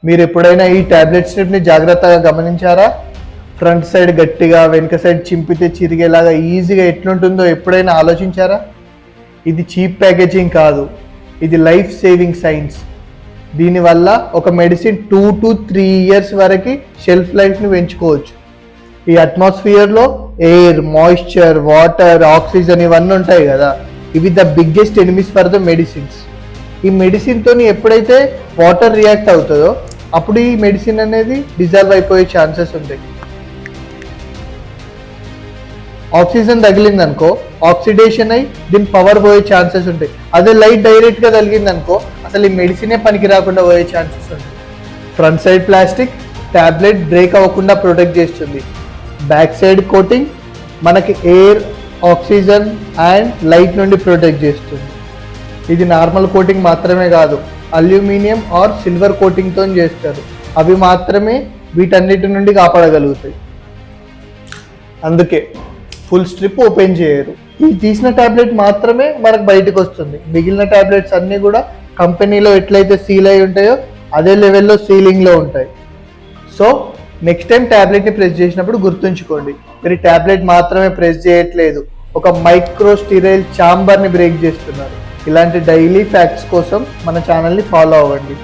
మీరు ఎప్పుడైనా ఈ టాబ్లెట్ స్ట్రిప్ని జాగ్రత్తగా గమనించారా? ఫ్రంట్ సైడ్ గట్టిగా, వెనుక సైడ్ చింపితే చిరిగేలాగా ఈజీగా ఎట్లుంటుందో ఎప్పుడైనా ఆలోచించారా? ఇది చీప్ ప్యాకేజింగ్ కాదు, ఇది లైఫ్ సేవింగ్ సైన్స్. దీనివల్ల ఒక మెడిసిన్ 2 to 3 years వరకు షెల్ఫ్ లైఫ్ని పెంచుకోవచ్చు. ఈ అట్మాస్ఫియర్లో ఎయిర్, మాయిశ్చర్, వాటర్, ఆక్సిజన్ ఇవన్నీ ఉంటాయి కదా, ఇవి the biggest enemies for the medicines. ఈ మెడిసిన్తో ఎప్పుడైతే వాటర్ రియాక్ట్ అవుతుందో అప్పుడు ఈ మెడిసిన్ అనేది డిజాల్వ్ అయిపోయే ఛాన్సెస్ ఉంటాయి. ఆక్సిజన్ తగిలిందనుకో ఆక్సిడేషన్ అయి దీని పవర్ పోయే ఛాన్సెస్ ఉంటాయి. అదే లైట్ డైరెక్ట్గా తగిలిందనుకో అసలు ఈ మెడిసినే పనికి రాకుండా పోయే ఛాన్సెస్ ఉంటాయి. Front side plastic tablet break అవ్వకుండా ప్రొటెక్ట్ చేస్తుంది. బ్యాక్ సైడ్ కోటింగ్ మనకి ఎయిర్, ఆక్సిజన్ అండ్ లైట్ నుండి ప్రొటెక్ట్ చేస్తుంది. ఇది నార్మల్ కోటింగ్ మాత్రమే కాదు, అల్యూమినియం ఆర్ సిల్వర్ కోటింగ్తో చేస్తారు. అవి మాత్రమే వీటన్నిటి నుండి కాపాడగలుగుతాయి. అందుకే ఫుల్ స్ట్రిప్ ఓపెన్ చేయరు. ఈ తీసిన ట్యాబ్లెట్ మాత్రమే మనకు బయటకు వస్తుంది. మిగిలిన ట్యాబ్లెట్స్ అన్నీ కూడా కంపెనీలో ఎట్లయితే సీల్ అయి ఉంటాయో అదే లెవెల్లో సీలింగ్లో ఉంటాయి. సో నెక్స్ట్ టైం ట్యాబ్లెట్ని ప్రెస్ చేసినప్పుడు గుర్తుంచుకోండి, మీరు ట్యాబ్లెట్ మాత్రమే ప్రెస్ చేయట్లేదు, ఒక మైక్రో స్టిరైల్ ఛాంబర్ని బ్రేక్ చేస్తున్నారు. ఇలాంటి డైలీ ఫ్యాక్ట్స్ కోసం మన ఛానల్ని ఫాలో అవ్వండి.